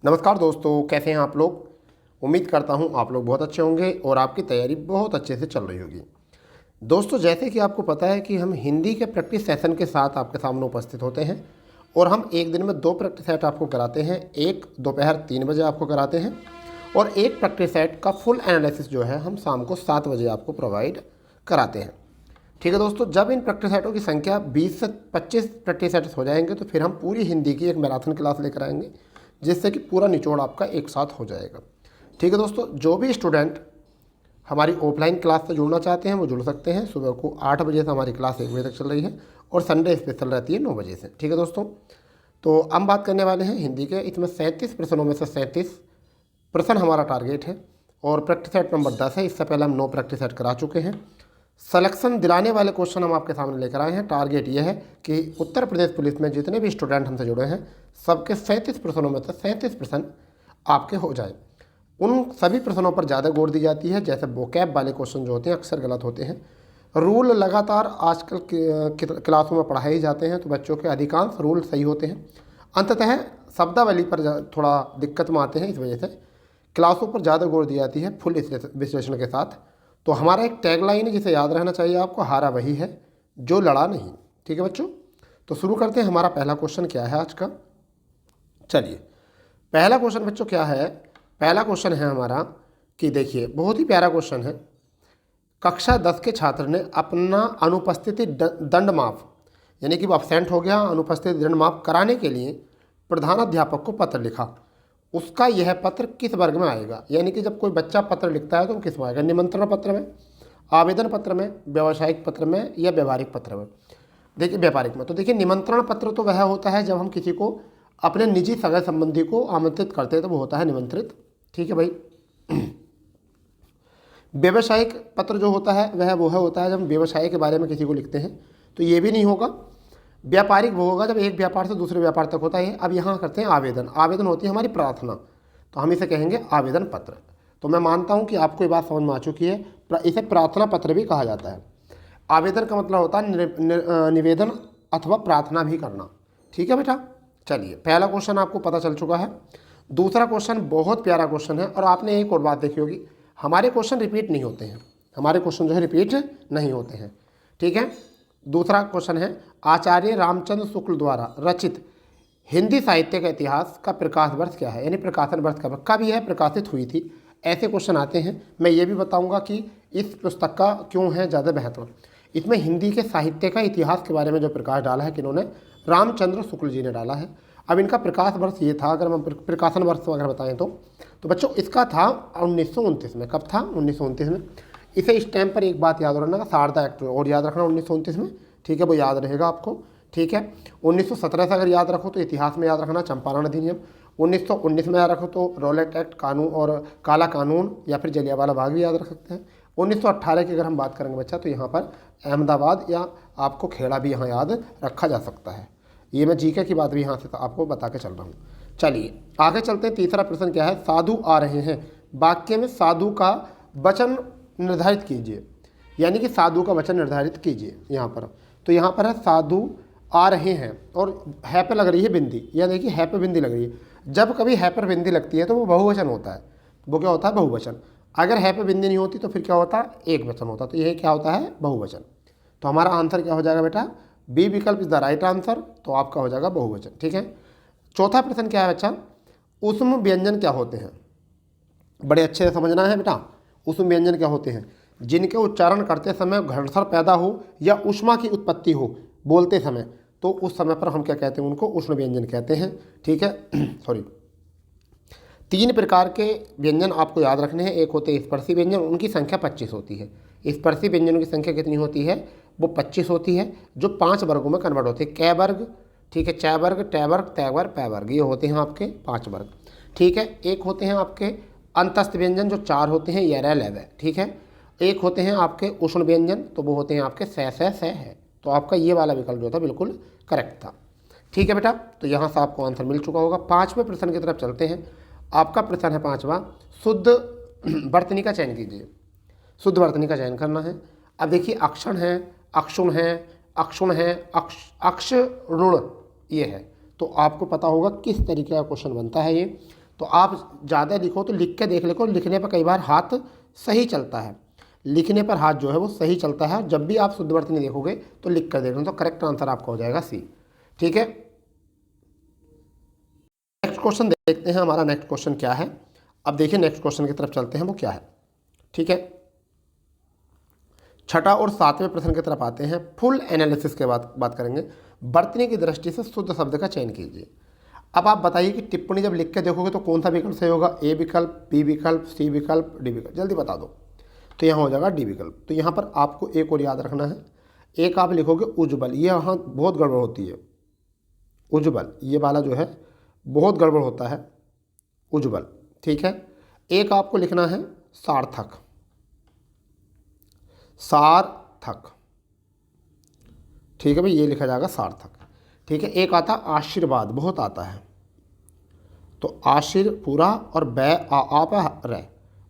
नमस्कार दोस्तों, कैसे हैं आप लोग। उम्मीद करता हूं आप लोग बहुत अच्छे होंगे और आपकी तैयारी बहुत अच्छे से चल रही होगी। दोस्तों, जैसे कि आपको पता है कि हम हिंदी के प्रैक्टिस सेशन के साथ आपके सामने उपस्थित होते हैं और हम एक दिन में 2 प्रैक्टिस सेट आपको कराते हैं। एक दोपहर 3 बजे आपको कराते हैं और एक प्रैक्टिस सेट का फुल एनालिसिस जो है हम शाम को 7 बजे आपको प्रोवाइड कराते हैं। ठीक है दोस्तों, जब इन प्रैक्टिस सेटों की संख्या 20 से 25 प्रैक्टिस सेट्स हो जाएंगे तो फिर हम पूरी हिंदी की एक मैराथन क्लास लेकर आएंगे, जिससे कि पूरा निचोड़ आपका एक साथ हो जाएगा। ठीक है दोस्तों, जो भी स्टूडेंट हमारी ऑफलाइन क्लास से जुड़ना चाहते हैं वो जुड़ सकते हैं। सुबह को 8 बजे से हमारी क्लास 1 बजे तक चल रही है और संडे स्पेशल रहती है 9 बजे से। ठीक है दोस्तों, तो हम बात करने वाले हैं हिंदी के। इसमें 37 प्रश्नों में से 37 प्रश्न हमारा टारगेट है और प्रैक्टिस सेट नंबर 10 है। इससे पहले हम 9 प्रैक्टिस सेट करा चुके हैं। सिलेक्शन दिलाने वाले क्वेश्चन हम आपके सामने लेकर आए हैं। टारगेट यह है कि उत्तर प्रदेश पुलिस में जितने भी स्टूडेंट हमसे जुड़े हैं सबके 37 प्रश्नों में से 37 प्रश्न आपके हो जाए। उन सभी प्रश्नों पर ज़्यादा गौर दी जाती है। जैसे वोकैब वाले क्वेश्चन जो होते हैं अक्सर गलत होते हैं। रूल लगातार आजकल क्लासों में पढ़ाए जाते हैं तो बच्चों के अधिकांश रूल सही होते हैं। अंततः शब्दावली पर थोड़ा दिक्कत में आते हैं। इस वजह से क्लासों पर ज़्यादा गौर दी जाती है फुल विश्लेषण के साथ। तो हमारा एक टैगलाइन है जिसे याद रहना चाहिए आपको, हारा वही है जो लड़ा नहीं। ठीक है बच्चों, तो शुरू करते हैं। हमारा पहला क्वेश्चन क्या है आज का। चलिए, पहला क्वेश्चन बच्चों क्या है। पहला क्वेश्चन है हमारा कि देखिए, बहुत ही प्यारा क्वेश्चन है। कक्षा 10 के छात्र ने अपना अनुपस्थिति दंड माफ, यानी कि वो अब्सेंट हो गया, अनुपस्थिति दंड माफ कराने के लिए प्रधानाध्यापक को पत्र लिखा। उसका यह पत्र किस वर्ग में आएगा। यानी कि जब कोई बच्चा पत्र लिखता है तो वो किस में आएगा। निमंत्रण पत्र में, आवेदन पत्र में, व्यावसायिक पत्र में या व्यावहारिक पत्र में। देखिए व्यापारिक में, तो देखिए निमंत्रण पत्र तो वह होता है जब हम किसी को अपने निजी सगे संबंधी को आमंत्रित करते हैं तो वो होता है निमंत्रित। ठीक है भाई। व्यावसायिक पत्र जो होता है वह होता है जब हम व्यवसाय के बारे में किसी को लिखते हैं, तो ये भी नहीं होगा। व्यापारिक वो होगा जब एक व्यापार से दूसरे व्यापार तक होता है। अब यहाँ करते हैं आवेदन। आवेदन होती है हमारी प्रार्थना, तो हम इसे कहेंगे आवेदन पत्र। तो मैं मानता हूँ कि आपको ये बात समझ में आ चुकी है। इसे प्रार्थना पत्र भी कहा जाता है। आवेदन का मतलब होता है निवेदन अथवा प्रार्थना भी करना। ठीक है बेटा। चलिए, पहला क्वेश्चन आपको पता चल चुका है। दूसरा क्वेश्चन बहुत प्यारा क्वेश्चन है और आपने एक और बात देखी होगी, हमारे क्वेश्चन रिपीट नहीं होते हैं। हमारे क्वेश्चन जो है रिपीट नहीं होते हैं। ठीक है। दूसरा क्वेश्चन है, आचार्य रामचंद्र शुक्ल द्वारा रचित हिंदी साहित्य का इतिहास का प्रकाश वर्ष क्या है। यानी प्रकाशन वर्ष कब यह प्रकाशित हुई थी। ऐसे क्वेश्चन आते हैं। मैं ये भी बताऊंगा कि इस पुस्तक का क्यों है ज़्यादा महत्व। इसमें हिंदी के साहित्य का इतिहास के बारे में जो प्रकाश डाला है किन्होंने, रामचंद्र शुक्ल जी ने डाला है। अब इनका प्रकाश वर्ष ये था, अगर हम प्रकाशन वर्ष अगर बताएं तो बच्चों इसका था 1929 में। कब था? 1929 में। इसे इस टाइम पर एक बात याद रखना, शारदा एक्ट और याद रखना 1929 में। ठीक है, वो याद रहेगा आपको। ठीक है। 1917 से अगर याद रखो तो इतिहास में याद रखना चंपारण अधिनियम। 1919 में याद रखो तो रॉलेट एक्ट कानून और काला कानून या फिर जलियांवाला बाग भी याद रख सकते हैं। 1918 की अगर हम बात करेंगे बच्चा तो यहाँ पर अहमदाबाद या आपको खेड़ा भी यहाँ याद रखा जा सकता है। ये मैं जीके की बात भी यहाँ से आपको बता के चल रहा हूँ। चलिए आगे चलते हैं। तीसरा प्रश्न क्या है, साधु आ रहे हैं। वाक्य में साधु का वचन निर्धारित कीजिए, यानी कि साधु का वचन निर्धारित कीजिए यहाँ पर। तो यहाँ पर है साधु आ रहे हैं और है पे लग रही है बिंदी, या देखिए है पे बिंदी लग रही है। जब कभी है पर बिंदी लगती है तो वो बहुवचन होता है। वो क्या होता है? बहुवचन। अगर है पे बिंदी नहीं होती तो फिर क्या होता है? एक वचन होता। तो यह क्या होता है? बहुवचन। तो हमारा आंसर क्या हो जाएगा बेटा? बी विकल्प इज द राइट आंसर। तो आपका हो जाएगा बहुवचन। ठीक है। चौथा प्रश्न क्या है बच्चा, ऊष्म व्यंजन क्या होते हैं। बड़े अच्छे से समझना है बेटा। ऊष्म व्यंजन क्या होते हैं? जिनके उच्चारण करते समय घर्षण पैदा हो या ऊष्मा की उत्पत्ति हो बोलते समय, तो उस समय पर हम क्या कहते हैं? उनको उष्ण व्यंजन कहते हैं। ठीक है। सॉरी, 3 प्रकार के व्यंजन आपको याद रखने हैं। एक होते हैं स्पर्शी व्यंजन, उनकी संख्या 25 होती है। स्पर्शी व्यंजनों की संख्या कितनी होती है? वो 25 होती है, जो 5 वर्गों में कन्वर्ट होते हैं। कै वर्ग, ठीक है, च वर्ग, ट वर्ग, तै वर्ग, पै वर्ग, ये होते हैं आपके 5 वर्ग। ठीक है। एक होते हैं आपके अंतस्थ व्यंजन जो 4 होते हैं, य, र, ल, व। ठीक है। एक होते हैं आपके उष्ण व्यंजन, तो वो होते हैं आपके स है। तो आपका ये वाला विकल्प जो था बिल्कुल करेक्ट था। ठीक है बेटा, तो यहाँ से आपको आंसर मिल चुका होगा। 5वें प्रश्न की तरफ चलते हैं। आपका प्रश्न है 5वां, शुद्ध वर्तनी का चयन कीजिए। शुद्ध वर्तनी का चयन करना है। अब देखिए अक्षण है, अक्षुण है, अक्षुण है, अक्षरुण ये है। तो आपको पता होगा किस तरीके का क्वेश्चन बनता है ये। तो आप ज़्यादा लिखो तो लिख के देख लो, लिखने पर कई बार हाथ सही चलता है, लिखने पर हाथ जो है वो सही चलता है। जब भी आप शुद्ध वर्तनी देखोगे तो लिख कर देखना, तो करेक्ट आंसर आपका हो जाएगा सी। ठीक है, नेक्स्ट क्वेश्चन देखते हैं, हमारा नेक्स्ट क्वेश्चन क्या है। अब देखिए नेक्स्ट क्वेश्चन की तरफ चलते हैं, वो क्या है। ठीक है, छठा और सातवें प्रश्न की तरफ आते हैं। फुल एनालिसिस के बाद बात करेंगे। वर्तनी की दृष्टि से शुद्ध शब्द का चयन कीजिए। अब आप बताइए कि टिप्पणी जब लिख के देखोगे तो कौन सा विकल्प सही होगा, ए विकल्प, बी विकल्प, सी विकल्प, डी विकल्प, जल्दी बता दो। तो यहाँ हो जाएगा डी विकल्प। तो यहाँ पर आपको एक और याद रखना है, एक आप लिखोगे उज्ज्वल, ये यहाँ बहुत गड़बड़ होती है। उज्ज्वल ये वाला जो है बहुत गड़बड़ होता है, उज्ज्वल। ठीक है, एक आपको लिखना है सार्थक, सार्थक। ठीक है भाई, ये लिखा जाएगा सार्थक। ठीक है, एक आता आशीर्वाद, बहुत आता है, तो आशीर पूरा और बै आप रे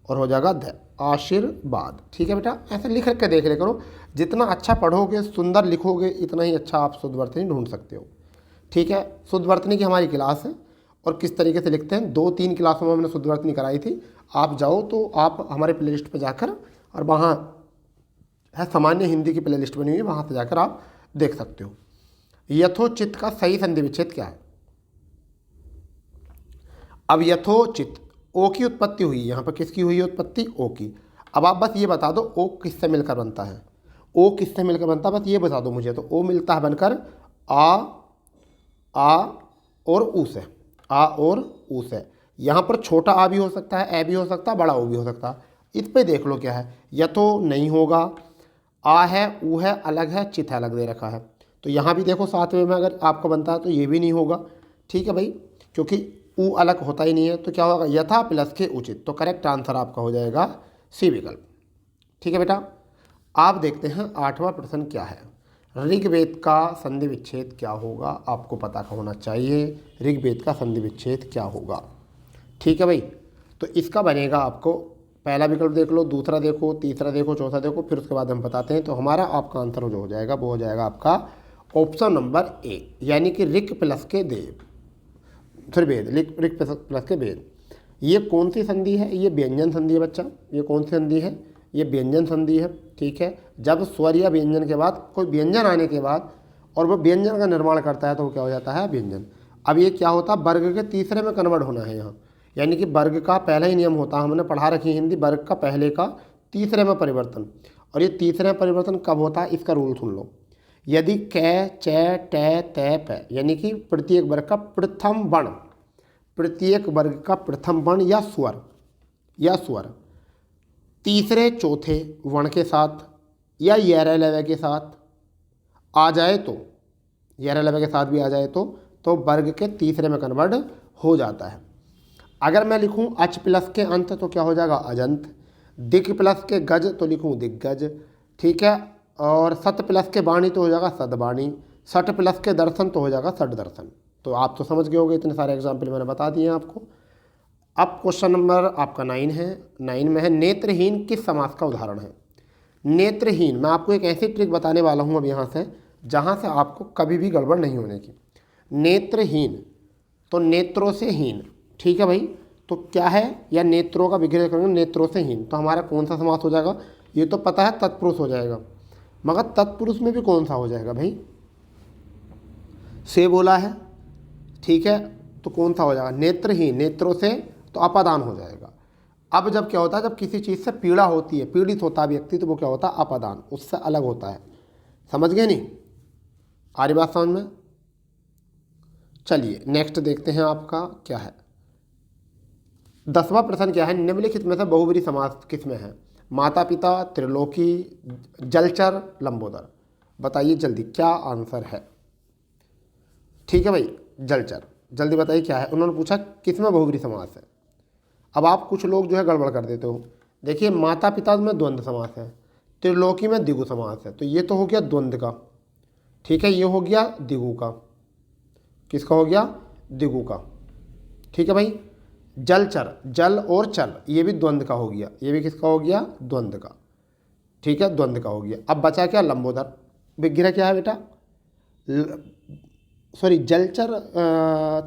और हो जाएगा ध, आशीर्वाद। ठीक है बेटा, ऐसे लिख के देख ले करो, जितना अच्छा पढ़ोगे सुंदर लिखोगे इतना ही अच्छा आप शुद्ध वर्तनी ढूंढ सकते हो। ठीक है, शुद्ध वर्तनी की हमारी क्लास है और किस तरीके से लिखते हैं, 2-3 क्लासों में हमने शुद्ध वर्तनी कराई थी। आप जाओ तो आप हमारे प्ले लिस्ट पर जाकर, और वहाँ है सामान्य हिंदी की प्ले लिस्ट बनी हुई है, वहाँ से जाकर आप देख सकते हो। यथोचित का सही संधि विच्छेद क्या है। अब यथोचित ओ की उत्पत्ति हुई, यहाँ पर किसकी हुई है उत्पत्ति, ओ की। अब आप बस ये बता दो ओ किससे मिलकर बनता है, ओ किससे मिलकर बनता है, बस ये बता दो मुझे। तो ओ मिलता है बनकर आ और ऊ से, आ और ऊ से। यहाँ पर छोटा आ भी हो सकता है, ए भी हो सकता है, बड़ा ओ भी हो सकता है। इस पे देख लो क्या है, यथो नहीं होगा, आ है, ऊ है, अलग है, चित है, अलग दे रखा है। तो यहाँ भी देखो सातवें में अगर आपको बनता है तो ये भी नहीं होगा। ठीक है भाई, क्योंकि ऊ अलग होता ही नहीं है, तो क्या होगा, यथा प्लस के उचित। तो करेक्ट आंसर आपका हो जाएगा सी विकल्प। ठीक है बेटा, आप देखते हैं आठवां प्रश्न क्या है। ऋग्वेद का संधि विच्छेद क्या होगा, आपको पता होना चाहिए ऋग्वेद का संधि विच्छेद क्या होगा। ठीक है भाई, तो इसका बनेगा आपको पहला विकल्प देख लो, दूसरा देखो, तीसरा देखो, चौथा देखो, फिर उसके बाद हम बताते हैं। तो हमारा आपका आंसर जो हो जाएगा वो हो जाएगा आपका ऑप्शन नंबर ए, यानी कि ऋक प्लस के देव, फिर वेद, ऋक प्लस के वेद। ये कौन सी संधि है, ये व्यंजन संधि है बच्चा। ये कौन सी संधि है, ये व्यंजन संधि है। ठीक है, जब स्वर या व्यंजन के बाद कोई व्यंजन आने के बाद और वो व्यंजन का निर्माण करता है तो वो क्या हो जाता है, व्यंजन। अब ये क्या होता है, वर्ग के तीसरे में कन्वर्ट होना है यहाँ, यानी कि वर्ग का पहला ही नियम होता है, हमने पढ़ा रखी हिंदी, वर्ग का पहले का तीसरे में परिवर्तन। और ये तीसरे में परिवर्तन कब होता है, इसका रूल सुन लो। यदि कै, चै, टै, तै, पै, यानी कि प्रत्येक वर्ग का प्रथम वर्ण, प्रत्येक वर्ग का प्रथम वर्ण या स्वर तीसरे चौथे वर्ण के साथ या येरह लवय के साथ आ जाए, तो येरह लवय के साथ भी आ जाए तो वर्ग के तीसरे में कन्वर्ट हो जाता है। अगर मैं लिखूं अच प्लस के अंत तो क्या हो जाएगा, अजंत। दिक प्लस के गज तो लिखूं दिग्गज। ठीक है, और सत प्लस के वाणी तो हो जाएगा सदवाणी। सठ प्लस के दर्शन तो हो जाएगा सठ दर्शन। तो आप तो समझ गए होंगे, इतने सारे एग्जाम्पल मैंने बता दिए हैं आपको। अब क्वेश्चन नंबर आपका 9 है, 9 में है नेत्रहीन किस समास का उदाहरण है। नेत्रहीन, मैं आपको एक ऐसी ट्रिक बताने वाला हूँ अब यहाँ से, जहाँ से आपको कभी भी गड़बड़ नहीं होने की। नेत्रहीन तो नेत्रों से हीन। ठीक है भाई, तो क्या है, या नेत्रों का विग्रह करेंगे नेत्रों से हीन, तो हमारा कौन सा समास हो जाएगा, ये तो पता है तत्पुरुष हो जाएगा, मगर तत्पुरुष में भी कौन सा हो जाएगा भाई, से बोला है। ठीक है, तो कौन सा हो जाएगा, नेत्रहीन, नेत्रों से तो अपादान हो जाएगा। अब जब क्या होता है, जब किसी चीज़ से पीड़ा होती है, पीड़ित होता है व्यक्ति, तो वो क्या होता है, अपादान, उससे अलग होता है। समझ गए नहीं, आ रही बात समझ में। चलिए नेक्स्ट देखते हैं आपका क्या है। 10वां प्रश्न क्या है, निम्नलिखित में से बहुब्रीहि समास किस में है। माता पिता, त्रिलोकी, जलचर, लंबोदर। बताइए जल्दी क्या आंसर है। ठीक है भाई, जलचर, जल्दी बताइए क्या है। उन्होंने पूछा किस में बहुब्रीहि समास है। अब आप कुछ लोग जो है गड़बड़ कर देते हो। देखिए माता पिता में द्वंद्व समास है, त्रिलोकी में द्विगु समास है, तो ये तो हो गया द्वंद्व का। ठीक है, ये हो गया द्विगु का। किसका हो गया, द्विगु का। ठीक है भाई, जलचर, जल और चल, ये भी द्वंद्व का हो गया, ये भी किसका हो गया, द्वंद्व का। ठीक है, द्वंद्व का हो गया। अब बचा क्या, लंबोदर। विग्रह क्या है बेटा, सॉरी जलचर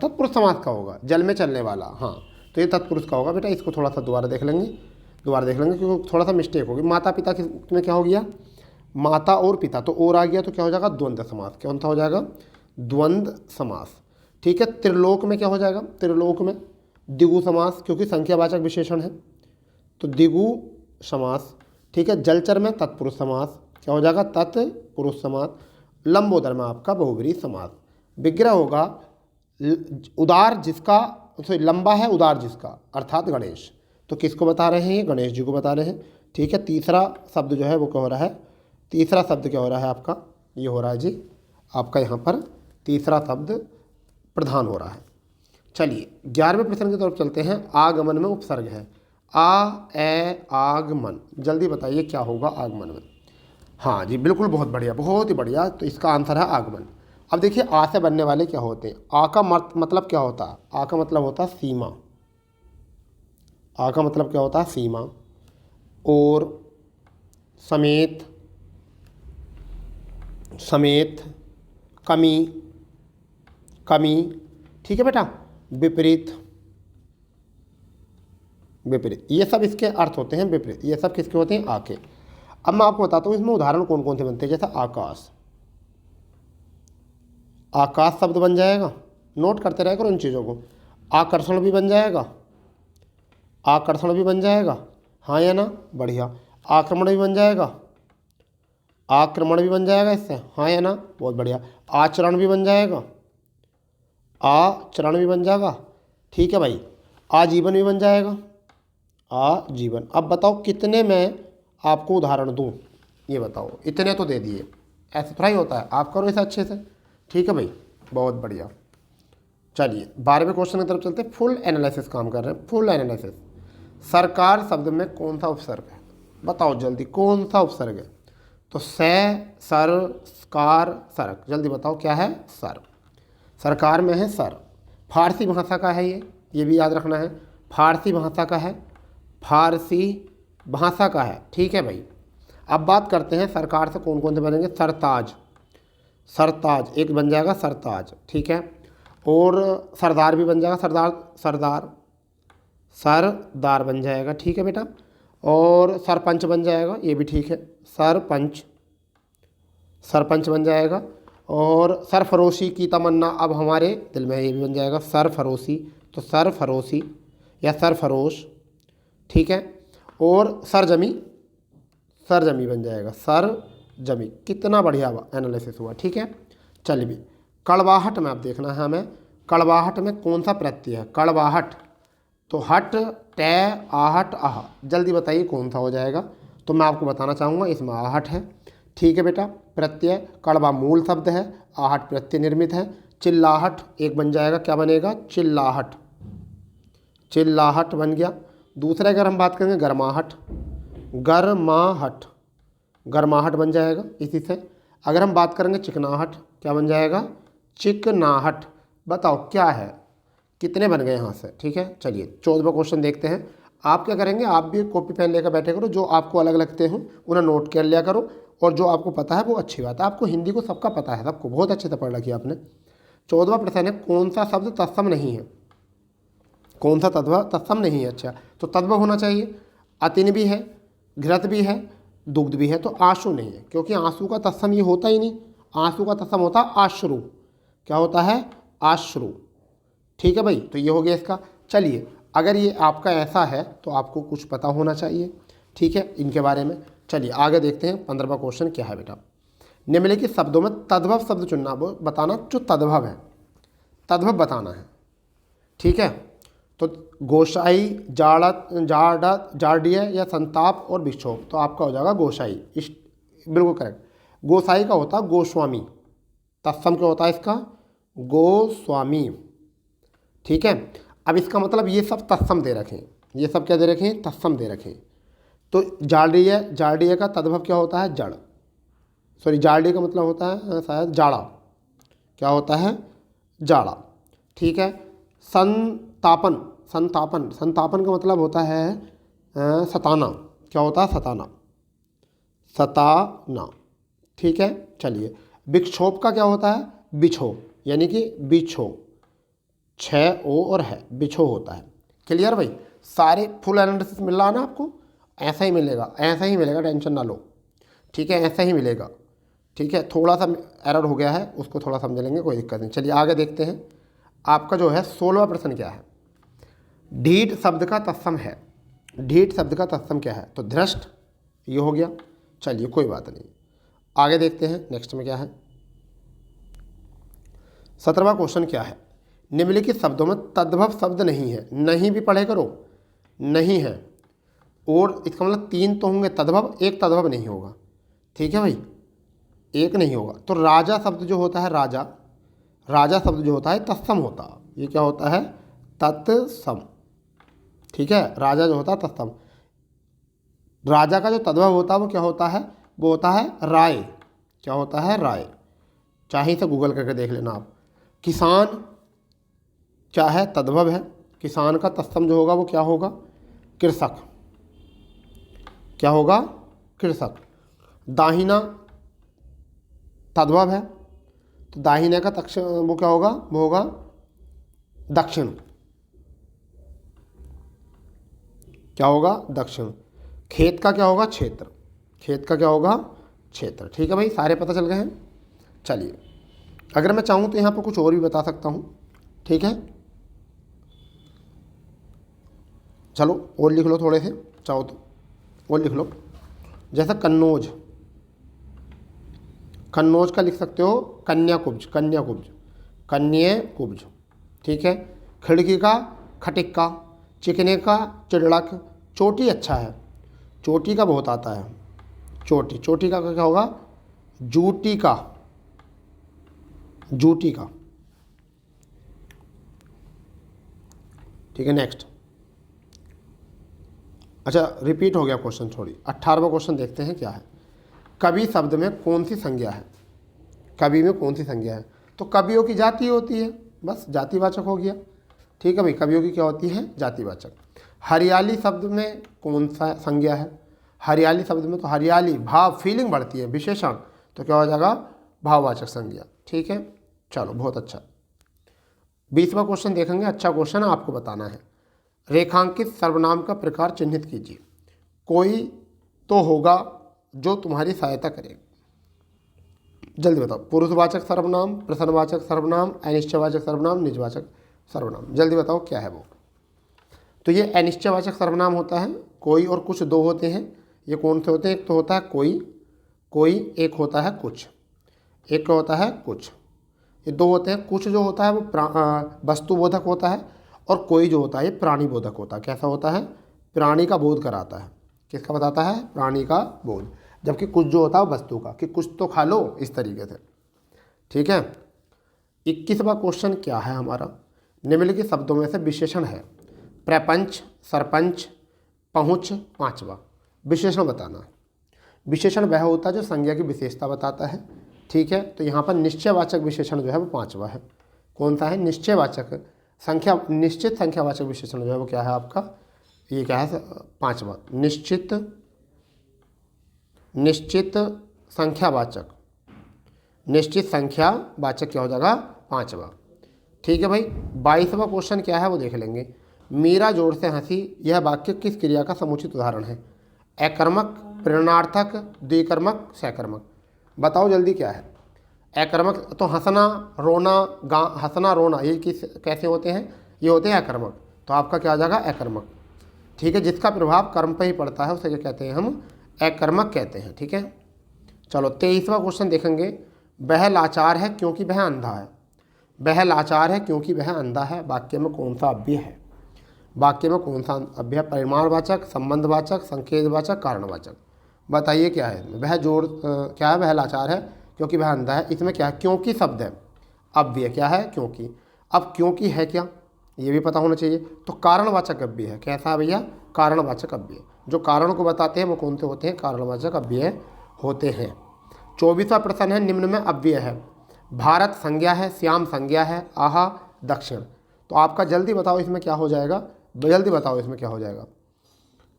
तत्पुरुष समास का होगा, जल में चलने वाला। हाँ, तो ये तत्पुरुष का होगा बेटा। इसको थोड़ा सा दोबारा देख लेंगे क्योंकि थोड़ा सा मिस्टेक होगी। माता पिता में क्या हो गया, माता और पिता, तो और आ गया तो क्या हो जाएगा, द्वंद्व समास। कौन सा हो जाएगा, द्वंद्व समास। ठीक है। त्रिलोक में क्या हो जाएगा, त्रिलोक में द्विगु समास, क्योंकि संख्यावाचक विशेषण है तो द्विगु समास। ठीक है। जलचर में तत्पुरुष समास, क्या हो जाएगा, तत्पुरुष समास। लंबोदर में आपका बहुब्रीहि समास। विग्रह होगा उदार जिसका, सॉरी लंबा है उदार जिसका, अर्थात गणेश। तो किसको बता रहे हैं, ये गणेश जी को बता रहे हैं। ठीक है। तीसरा शब्द जो है वो क्या हो रहा है, तीसरा शब्द क्या हो रहा है आपका, ये हो रहा है जी आपका यहाँ पर तीसरा शब्द प्रधान हो रहा है। चलिए 11वें प्रश्न की तरफ चलते हैं। आगमन में उपसर्ग है आगमन, जल्दी बताइए क्या होगा आगमन में। हाँ जी बिल्कुल, बहुत बढ़िया, बहुत ही बढ़िया। तो इसका आंसर है आगमन। अब देखिए आ से बनने वाले क्या होते हैं। आ का मतलब क्या होता है, आ का मतलब होता है सीमा। आ का मतलब क्या होता है, सीमा। और समेत, समेत, कमी, कमी। ठीक है बेटा। विपरीत, विपरीत, ये सब इसके अर्थ होते हैं। विपरीत ये सब किसके होते हैं, आ के। अब मैं आपको बताता हूँ इसमें उदाहरण कौन कौन से बनते हैं। जैसा आकाश, आकाश शब्द बन जाएगा, नोट करते रहे करो इन चीज़ों को। आकर्षण भी बन जाएगा, आकर्षण भी बन जाएगा, हाँ या ना, बढ़िया। आक्रमण भी बन जाएगा, आक्रमण भी बन जाएगा इससे, हाँ या ना, बहुत बढ़िया। आचरण भी बन जाएगा, आचरण भी बन जाएगा। ठीक है भाई। आजीवन भी बन जाएगा, आजीवन। अब बताओ कितने मैं आपको उदाहरण दूं, ये बताओ। इतने तो दे दिए, ऐसे थोड़ा ही होता है, आप करो इसे अच्छे से। ठीक है भाई, बहुत बढ़िया। चलिए 12वें क्वेश्चन की तरफ चलते हैं। फुल एनालिसिस काम कर रहे हैं, फुल एनालिसिस। सरकार शब्द में कौन सा उपसर्ग है, बताओ जल्दी, कौन सा उपसर्ग है। तो सर, कार, सरक, जल्दी बताओ क्या है, सर। सरकार में है सर। फारसी भाषा का है ये भी याद रखना है, फारसी भाषा का है, फारसी भाषा का है। ठीक है भाई। अब बात करते हैं सरकार से कौन कौन से बनेंगे। सरताज, सरताज एक बन जाएगा, सरताज। ठीक है। और सरदार भी बन जाएगा, सरदार, सरदार, सरदार बन जाएगा। ठीक है बेटा। और सरपंच बन जाएगा, ये भी ठीक है, सरपंच, सरपंच बन जाएगा। और सरफरोशी की तमन्ना अब हमारे दिल में है, ये भी बन जाएगा, सरफरोशी। तो सरफरोशी या सरफरोश। ठीक है। और सरजमी, सरजमी बन जाएगा, सरजमी। कितना बढ़िया एनालिसिस हुआ। ठीक है। चलिए भी कड़वाहट में अब देखना है हमें, कड़वाहट में कौन सा प्रत्यय है। कड़वाहट, तो हट, टे, आहट, आह, जल्दी बताइए कौन सा हो जाएगा। तो मैं आपको बताना चाहूँगा इसमें आहट है। ठीक है बेटा। प्रत्यय, कड़वा मूल शब्द है, आहट प्रत्यय निर्मित है। चिल्लाहट एक बन जाएगा, क्या बनेगा, चिल्लाहट, चिल्लाहट बन गया। दूसरे अगर हम बात करेंगे गर्माहट, गर्माहट, गर्माहट बन जाएगा इसी से। अगर हम बात करेंगे चिकनाहट, क्या बन जाएगा, चिकनाहट। बताओ क्या है, कितने बन गए यहाँ से। ठीक है। चलिए 14वां क्वेश्चन देखते हैं। आप क्या करेंगे, आप भी कॉपी पेन लेकर बैठे करो, जो आपको अलग लगते हो उन्हें नोट कर लिया करो, और जो आपको पता है वो अच्छी बात है। आपको हिंदी को सबका पता है, सबको बहुत अच्छे से पढ़ रखी है आपने। 14वां प्रश्न है, कौन सा शब्द तत्सम नहीं है, कौन सा तत्सम नहीं है। अच्छा, तो तद्भव होना चाहिए। अतिन भी है, घृत भी है, दुग्ध भी है, तो आंसू नहीं है, क्योंकि आंसू का तत्सम ये होता ही नहीं। आंसू का तत्सम होता है आश्रु, क्या होता है, आश्रु। ठीक है भाई। तो ये हो गया इसका। चलिए अगर ये आपका ऐसा है तो आपको कुछ पता होना चाहिए, ठीक है, इनके बारे में। चलिए आगे देखते हैं। 15वां क्वेश्चन क्या है बेटा। निम्नलिखित शब्दों में तद्भव शब्द चुनना, वो बताना जो तद्भव है, तद्भव बताना है। ठीक है। तो गोसाई, जाड़िया या संताप और विक्षोभ, तो आपका हो जाएगा गोसाई, बिल्कुल करेक्ट। गोसाई का होता है गोस्वामी, तत्सम क्या होता है इसका, गोस्वामी। ठीक है। अब इसका मतलब ये सब तत्सम दे रखें, ये सब क्या दे रखे हैं, तत्सम दे रखें। तो जाड़िया, जाड़िया का तद्भव क्या होता है, जड़, सॉरी जाड़िया का मतलब होता है शायद जाड़ा, क्या होता है, जाड़ा। ठीक है। संतापन, संतापन, संतापन का मतलब होता है सताना, क्या होता है, सताना, सताना। ठीक है। चलिए विक्षोभ का क्या होता है, बिछो, यानी कि बिछो, 6 ओ और है, बिछो होता है। क्लियर भाई, सारे फुल एनालिसिस मिल रहा है ना आपको, ऐसा ही मिलेगा, ऐसा ही मिलेगा, टेंशन ना लो, ठीक है, ऐसा ही मिलेगा, ठीक है। थोड़ा सा एरर हो गया है, उसको थोड़ा समझ लेंगे, कोई दिक्कत नहीं। चलिए आगे देखते हैं। आपका जो है 16वां प्रश्न क्या है, ढीठ शब्द का तत्सम है। ढीठ शब्द का तत्सम क्या है, तो धृष्ट, ये हो गया। चलिए कोई बात नहीं, आगे देखते हैं नेक्स्ट में क्या है। 17वां क्वेश्चन क्या है, निम्नलिखित शब्दों में तद्भव शब्द नहीं है। नहीं भी पढ़े करो, नहीं है, और इसका मतलब 3 तो होंगे तद्भव, एक तद्भव नहीं होगा, ठीक है भाई, एक नहीं होगा। तो राजा शब्द जो होता है, राजा, राजा शब्द जो होता है तत्सम होता है। ये क्या होता है, तत्सम, ठीक है। राजा जो होता है तत्सम। राजा का जो तद्भव होता है वो क्या होता है, वो होता है राय। क्या होता है, राय। चाहे से गूगल करके देख लेना आप। किसान क्या है, तद्भव है। किसान का तत्सम जो होगा वो क्या होगा, कृषक। क्या होगा, कृषक। दाहिना तद्भव है, तो दाहिने का तक्ष वो क्या होगा, वो होगा दक्षिण। क्या होगा, दक्षिण। खेत का क्या होगा, क्षेत्र। खेत का क्या होगा, क्षेत्र। ठीक है भाई, सारे पता चल गए हैं। चलिए, अगर मैं चाहूँ तो यहाँ पर कुछ और भी बता सकता हूँ, ठीक है। चलो और लिख लो थोड़े से, चाहो तो और लिख लो। जैसा कन्नौज, कन्नौज का लिख सकते हो कन्याकुब्ज, कन्याकुब्ज, कन्याकुब्ज, ठीक है। खिड़की का खटिक्का, चिकने का चिड़ड़क। चोटी अच्छा है, चोटी का बहुत आता है, चोटी। चोटी का क्या होगा, जूटी का, जूटी का, ठीक है। नेक्स्ट, अच्छा रिपीट हो गया क्वेश्चन, छोड़ी। 18वां क्वेश्चन देखते हैं क्या है। कवि शब्द में कौन सी संज्ञा है, कवि में कौन सी संज्ञा है, तो कवियों की जाति होती है, बस जातिवाचक हो गया, ठीक है भाई। कवियों की क्या होती है, जातिवाचक। हरियाली शब्द में कौन सा संज्ञा है, हरियाली शब्द में तो हरियाली, भाव, फीलिंग बढ़ती है, विशेषण, तो क्या हो जाएगा, भाववाचक संज्ञा, ठीक है। चलो बहुत अच्छा। 20वां क्वेश्चन देखेंगे, अच्छा क्वेश्चन है, आपको बताना है। रेखांकित सर्वनाम का प्रकार चिन्हित कीजिए। कोई तो होगा जो तुम्हारी सहायता करे, जल्दी बताओ। पुरुषवाचक सर्वनाम, प्रश्नवाचक सर्वनाम, अनिश्चयवाचक सर्वनाम, निजवाचक सर्वनाम, जल्दी बताओ क्या है वो। तो ये अनिश्चयवाचक सर्वनाम होता है, कोई और कुछ दो होते हैं। ये कौन से होते हैं, एक तो होता है कोई, कोई, एक होता है कुछ, एक होता है कुछ, ये दो होते हैं। कुछ जो होता है वो वस्तुबोधक होता है, और कोई जो होता है ये प्राणी बोधक होता है। कैसा होता है, प्राणी का बोध कराता है। किसका बताता है, प्राणी का बोध। जबकि कुछ जो होता है वस्तु का, कि कुछ तो खा लो, इस तरीके से, ठीक है। 21वां क्वेश्चन क्या है हमारा, निम्नलिखित शब्दों में से विशेषण है। प्रपंच, सरपंच, पहुँच। 5वां विशेषण बताना। विशेषण वह होता है जो संज्ञा की विशेषता बताता है, ठीक है। तो यहाँ पर निश्चयवाचक विशेषण जो है वो 5वां है। कौन सा है, निश्चयवाचक संख्या, निश्चित संख्यावाचक विशेषण जो है वो क्या है आपका, ये क्या है, 5वां। निश्चित, निश्चित संख्यावाचक, निश्चित संख्यावाचक क्या हो जाएगा, 5वां, ठीक है भाई। 22वां क्वेश्चन क्या है वो देख लेंगे। मीरा जोर से हंसी, यह वाक्य किस क्रिया का समुचित उदाहरण है। अकर्मक, प्रेरणार्थक, द्विकर्मक, सकर्मक। बताओ जल्दी क्या है। अकर्मक तो हंसना, रोना, हंसना रोना, ये किस कैसे होते हैं, ये होते हैं अकर्मक। तो आपका क्या आ जाएगा, अकर्मक, ठीक है। जिसका प्रभाव कर्म पर ही पड़ता है उसे क्या कहते हैं, हम अकर्मक कहते हैं, ठीक है। चलो 23वां क्वेश्चन देखेंगे। वह लाचार है क्योंकि वह अंधा है। वह लाचार है क्योंकि वह अंधा है, वाक्य में कौन सा अव्यय है, वाक्य में कौन सा अव्यय, परिमाणवाचक, संबंधवाचक, संकेतवाचक, कारणवाचक। बताइए क्या है। वह जोर क्या है, वह लाचार है क्योंकि वह अंधा है, इसमें क्या है, क्योंकि शब्द है, अव्यय क्या है, क्योंकि। अब क्योंकि है क्या, ये भी पता होना चाहिए। तो कारणवाचक अव्यय है, कैसा है भैया, कारणवाचक अव्यय। जो कारण को बताते हैं वो कौन से होते हैं, कारणवाचक अव्यय होते हैं। 24वां प्रश्न है, निम्न में अव्यय है। भारत संज्ञा है, श्याम संज्ञा है, आहा दक्षिण। तो आपका जल्दी बताओ इसमें क्या हो जाएगा, जल्दी बताओ इसमें क्या हो जाएगा,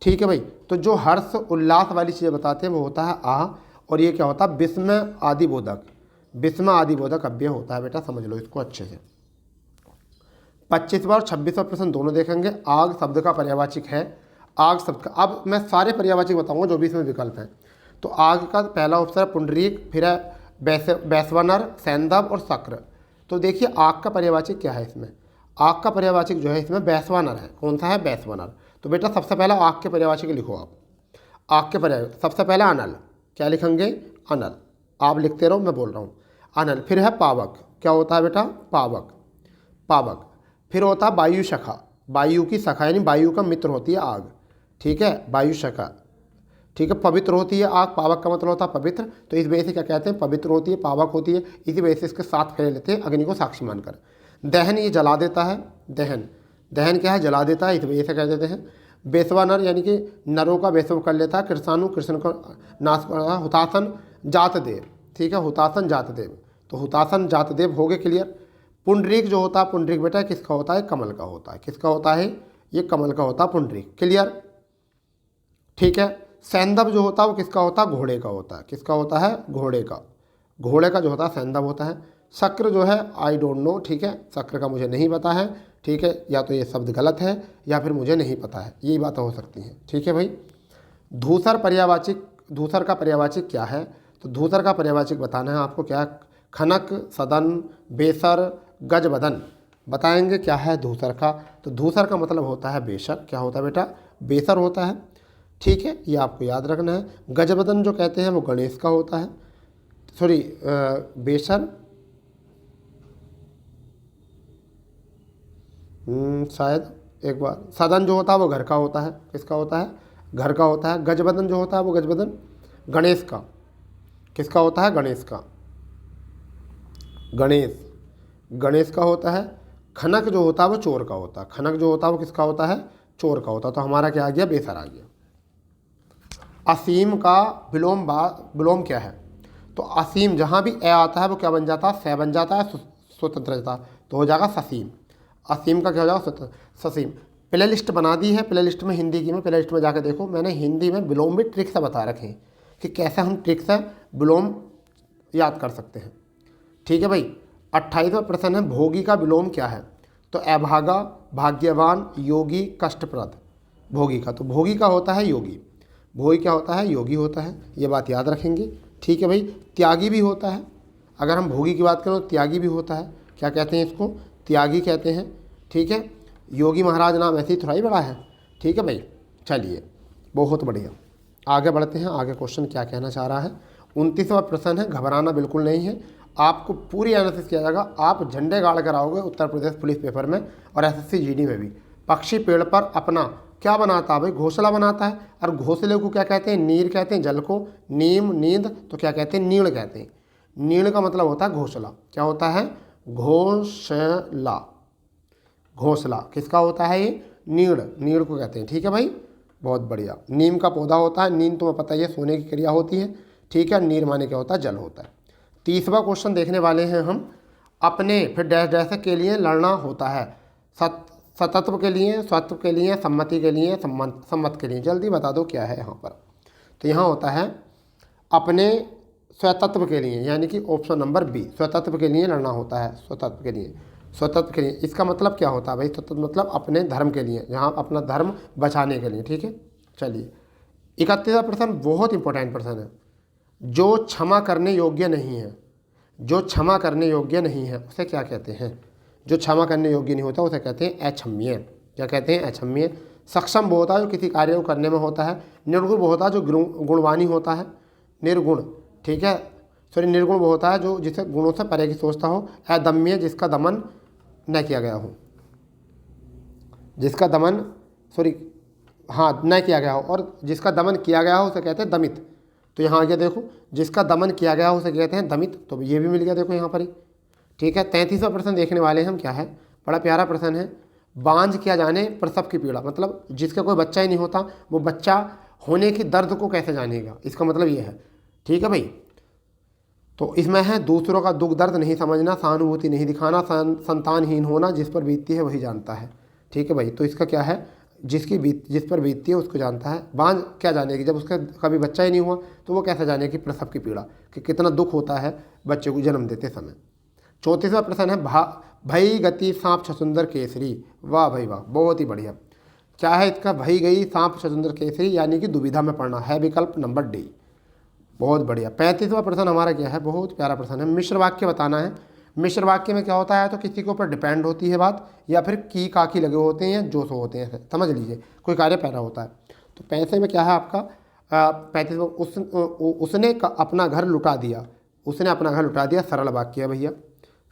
ठीक है भाई। तो जो हर्ष उल्लास वाली चीज़ें बताते हैं वो होता है आह, और ये क्या होता है, विस्मय आदि बोधक, विस्मय आदि बोधक अव्यय होता है बेटा, समझ लो इसको अच्छे से। 25वां और 26वां प्रश्न दोनों देखेंगे। आग शब्द का पर्यायवाची है। आग शब्द का, अब मैं सारे पर्यायवाची बताऊंगा जो भी इसमें विकल्प हैं। तो आग का पहला ऑप्शन है पुंडरीक, फिर है वैश्वानर, सैंधव और शक्र। तो देखिए आग का पर्यायवाची क्या है इसमें। आग का पर्यायवाची जो है इसमें वैश्वानर है। कौन सा है? वैश्वानर। तो बेटा सबसे पहला आग के पर्यायवाची लिखो आप। आग के पर्याय सबसे पहला अनल, क्या लिखेंगे? अनल। आप लिखते रहो, मैं बोल रहा हूँ। अनल। फिर है पावक, क्या होता है बेटा? पावक, पावक। फिर होता है वायु शाखा, वायु की शाखा यानी वायु का मित्र होती है आग, ठीक है, वायु शाखा, ठीक है। पवित्र होती है आग, पावक का मतलब होता है पवित्र, तो इस वजह से क्या कहते हैं? पवित्र होती है, पावक होती है, इसी वजह से इसके साथ फेरे लेते हैं अग्नि को साक्षी मानकर। दहन, ये जला देता है, दहन, दहन क्या है? जला देता है, इस वजह से कह देते हैं। बेसवा नर यानी कि नरों का बेसव कर लेता है, कृष्णाणु कृष्ण का नाश कर रहा है। हुतासन जातदेव, ठीक है, हुतासन जातदेव, तो हुतासन जातदेव हो गए क्लियर। पुंडरीक जो होता है, पुंडरीक बेटा किसका होता है? कमल का होता है। किसका होता है? ये कमल का होता है पुंडरीक, क्लियर, ठीक है। सैंधव जो होता है वो किसका होता है? घोड़े का होता है। किसका होता है? घोड़े का, घोड़े का जो होता है सैंधव होता है। शक्र जो है आई डोंट नो, ठीक है, शक्र का मुझे नहीं पता है, ठीक है, या तो ये शब्द गलत है या फिर मुझे नहीं पता है, यही बातें हो सकती हैं, ठीक है भाई। धूसर पर्यायवाची, धूसर का पर्यायवाची क्या है? तो धूसर का पर्यायवाची बताना है आपको क्या है? खनक, सदन, बेसर, गजबदन। बताएंगे क्या है धूसर का। तो धूसर का मतलब होता है बेसर, क्या होता है बेटा? बेसर होता है, ठीक है, ये आपको याद रखना है। गजबदन जो कहते हैं वो गणेश का होता है, सॉरी बेसर शायद एक बार। सदन जो होता है वो घर का होता है, किसका होता है? घर का होता है। गजबदन जो होता है वो गजबदन गणेश का, किसका होता है? गणेश का, गणेश, गणेश का होता है। खनक जो होता है वो चोर का होता है, खनक जो होता है वो किसका होता है? चोर का होता है। तो हमारा क्या आ गया? बेसर आ गया। असीम का विलोम क्या है? तो असीम जहाँ भी ए आता है वो क्या बन जाता है? स बन जाता है, स्वतंत्रता, तो हो जाएगा ससीम। असीम का क्या हो जाएगा? ससीम। प्ले लिस्ट बना दी है, प्ले लिस्ट में हिंदी की, में प्ले लिस्ट में जाकर देखो, मैंने हिंदी में विलोम भी ट्रिक से बता रखे हैं कि कैसे हम ट्रिक से विलोम याद कर सकते हैं, ठीक है भाई। 28वां प्रश्न है भोगी का विलोम क्या है? तो अभागा, भाग्यवान, योगी, कष्टप्रद। भोगी का, तो भोगी का होता है योगी, भोगी क्या होता है? योगी होता है, ये बात याद रखेंगे, ठीक है भाई। त्यागी भी होता है, अगर हम भोगी की बात करें तो त्यागी भी होता है, क्या कहते हैं इसको? त्यागी कहते हैं, ठीक है। योगी महाराज नाम ऐसे ही थोड़ा ही बड़ा है, ठीक है भाई। चलिए बहुत बढ़िया, आगे बढ़ते हैं। आगे क्वेश्चन क्या कहना चाह रहा है? 29वां प्रश्न है, घबराना बिल्कुल नहीं है, आपको पूरी एनालिसिस किया जाएगा। आप झंडे गाड़ कर आओगे उत्तर प्रदेश पुलिस पेपर में और एसएससी जीडी में भी। पक्षी पेड़ पर अपना क्या बनाता है भाई? घोंसला बनाता है, और घोंसले को क्या कहते हैं? नीर कहते हैं, जल को नीम, नींद तो क्या कहते हैं? नीड़ कहते हैं। नीड़ का मतलब होता है घोंसला, क्या होता है? घोंसला, घोंसला किसका होता है? ये नीड़, नीड़ को कहते हैं, ठीक है भाई, बहुत बढ़िया। नीम का पौधा होता है, नींद तुम्हें पता ही है सोने की क्रिया होती है, ठीक है। नीर माने क्या होता है? जल होता है। 30वां क्वेश्चन देखने वाले हैं हम, अपने फिर डैश डैश के लिए लड़ना होता है, सतत्व के लिए, स्वत्व के लिए, सम्मति के लिए, सम्मत के लिए। जल्दी बता दो क्या है यहाँ पर। तो यहाँ होता है अपने स्वतत्व के लिए, यानी कि ऑप्शन नंबर बी, स्वतत्व के लिए लड़ना होता है, स्वतत्व के लिए, स्वतंत्र के लिए। इसका मतलब क्या होता है भाई? स्वतंत्र मतलब अपने धर्म के लिए, जहाँ अपना धर्म बचाने के लिए, ठीक है। चलिए 31वां प्रश्न बहुत इंपॉर्टेंट प्रश्न है, जो क्षमा करने योग्य नहीं है, जो क्षमा करने योग्य नहीं है उसे क्या कहते हैं? जो क्षमा करने योग्य नहीं होता उसे कहते हैं अक्षम्य। क्या कहते हैं? अक्षम्य। सक्षम वो होता है जो किसी कार्य को करने में होता है। निर्गुण वो होता है जो गुणवानी होता है, निर्गुण, ठीक है, सॉरी निर्गुण वो होता है जो जिसे गुणों से परे की सोचता हो। अदम्य जिसका दमन न किया गया हो, जिसका दमन न किया गया हो, और जिसका दमन किया गया हो उसे कहते हैं दमित। तो यहाँ आगे देखो, जिसका दमन किया गया हो उसे कहते हैं दमित, तो ये भी मिल गया देखो यहाँ पर ही, ठीक है। 33वां प्रश्न देखने वाले हैं हम, क्या है? बड़ा प्यारा प्रश्न है, बांझ किया जाने प्रसव की पीड़ा, मतलब जिसका कोई बच्चा ही नहीं होता वो बच्चा होने की दर्द को कैसे जानेगा, इसका मतलब ये है, ठीक है भाई। तो इसमें है दूसरों का दुख दर्द नहीं समझना, सहानुभूति नहीं दिखाना, संतानहीन होना, जिस पर बीतती है वही जानता है, ठीक है भाई। तो इसका क्या है? जिस पर बीतती है उसको जानता है। बांझ क्या जानेगी? जब उसका कभी बच्चा ही नहीं हुआ तो वो कैसे जानेगी प्रसव की पीड़ा, कि कितना दुख होता है बच्चे को जन्म देते समय। 34वां प्रश्न है भई गति सांप छछूंदर केसरी। वाह भाई वाह, बहुत ही बढ़िया। क्या है इसका? भई गई सांप छछूंदर केसरी, यानी कि दुविधा में पड़ना है विकल्प नंबर डी। बहुत बढ़िया। 35वां प्रश्न हमारा क्या है? बहुत प्यारा प्रश्न है। मिश्र वाक्य बताना है। मिश्र वाक्य में क्या होता है? तो किसी के ऊपर डिपेंड होती है बात, या फिर की काकी लगे होते हैं, जो सो होते हैं, समझ लीजिए कोई कार्य पैदा होता है। तो 35 में क्या है आपका? 35 उसने अपना घर लुटा दिया। उसने अपना घर लुटा दिया, सरल वाक्य है भैया,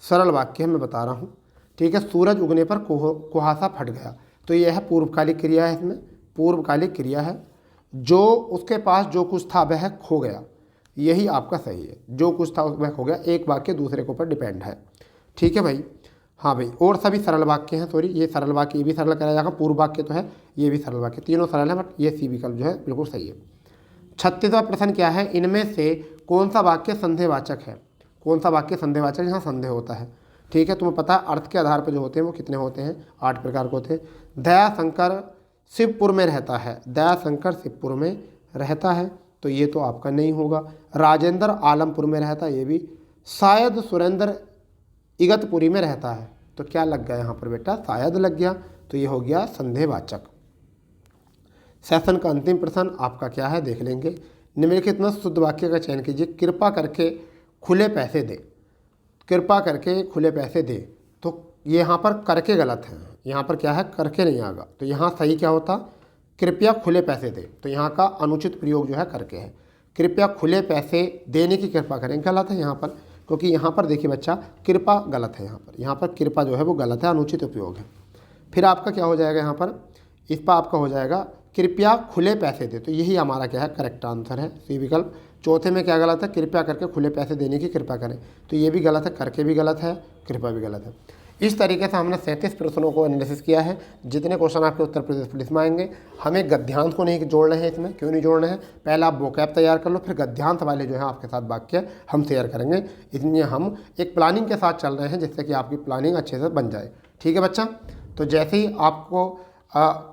सरल वाक्य है, मैं बता रहा हूँ। ठीक है। सूरज उगने पर कुहासा फट गया, तो यह है पूर्वकालिक क्रिया है, इसमें पूर्वकालिक क्रिया है। जो उसके पास जो कुछ था वह खो गया, यही आपका सही है। जो कुछ था वह खो गया, एक वाक्य दूसरे के ऊपर डिपेंड है। ठीक है भाई। हाँ भाई, और सभी सरल वाक्य हैं। सॉरी, ये सरल वाक्य, ये भी सरल कराया जाएगा। पूर्व वाक्य तो है, ये भी सरल वाक्य, तीनों सरल है, बट ये सी विकल्प जो है बिल्कुल सही है। 36वां प्रश्न क्या है? इनमें से कौन सा वाक्य संदेहवाचक है? कौन सा वाक्य संदेहवाचक? यहाँ संदेह होता है। ठीक है, तुम्हें पता है अर्थ के आधार पर जो होते हैं वो कितने होते हैं? 8 प्रकार के होते हैं। दयाशंकर शिवपुर में रहता है। दयाशंकर शिवपुर में रहता है, तो ये तो आपका नहीं होगा। राजेंद्र आलमपुर में रहता है, ये भी। शायद सुरेंद्र इगतपुरी में रहता है, तो क्या लग गया यहाँ पर बेटा? शायद लग गया, तो ये हो गया संदेहवाचक। सेशन का अंतिम प्रश्न आपका क्या है? देख लेंगे। निम्नलिखित में शुद्ध वाक्य का चयन कीजिए। कृपा करके खुले पैसे दे। कृपा करके खुले पैसे दे, तो ये यहाँ पर करके गलत है। यहाँ पर क्या है? करके नहीं आएगा, तो यहाँ सही क्या होता? कृपया खुले पैसे दे। तो यहाँ का अनुचित प्रयोग जो है करके है। कृपया खुले पैसे देने की कृपा करें, गलत है यहाँ पर, क्योंकि यहाँ पर देखिए बच्चा, कृपा गलत है। यहाँ पर कृपा जो है वो गलत है, अनुचित उपयोग है। फिर आपका क्या हो जाएगा यहाँ पर? इस पर आपका हो जाएगा कृपया खुले पैसे दे, तो यही हमारा क्या है? करेक्ट आंसर है, सी विकल्प। चौथे में क्या गलत है? कृपया करके खुले पैसे देने की कृपा करें, तो ये भी गलत है, करके भी गलत है, कृपया भी गलत है। इस तरीके से हमने 37 प्रश्नों को एनालिसिस किया है। जितने क्वेश्चन आपके उत्तर प्रदेश पुलिस में आएंगे, हमें गद्यांश को नहीं जोड़ना है इसमें। क्यों नहीं जोड़ना है? पहले आप वोकैब तैयार कर लो, फिर गद्यांश वाले जो है आपके साथ वाक्य हम शेयर करेंगे। इसलिए हम एक प्लानिंग के साथ चल रहे हैं, जिससे कि आपकी प्लानिंग अच्छे से बन जाए। ठीक है बच्चा? तो जैसे ही आपको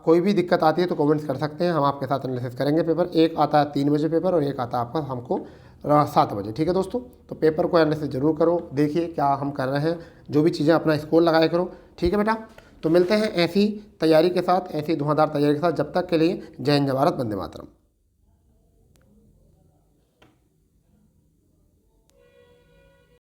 कोई भी दिक्कत आती है तो कमेंट्स कर सकते हैं, हम आपके साथ एनालिसिस करेंगे। पेपर एक आता है 3 बजे पेपर, और एक आता है आपका हमको 7 बजे। ठीक है दोस्तों? तो पेपर को एनालिसिस जरूर करो, देखिए क्या हम कर रहे हैं, जो भी चीज़ें अपना स्कोर लगाया करो। ठीक है बेटा? तो मिलते हैं ऐसी तैयारी के साथ, ऐसी धुआंधार तैयारी के साथ। जब तक के लिए जय हिंद, जय भारत, वंदे मातरम।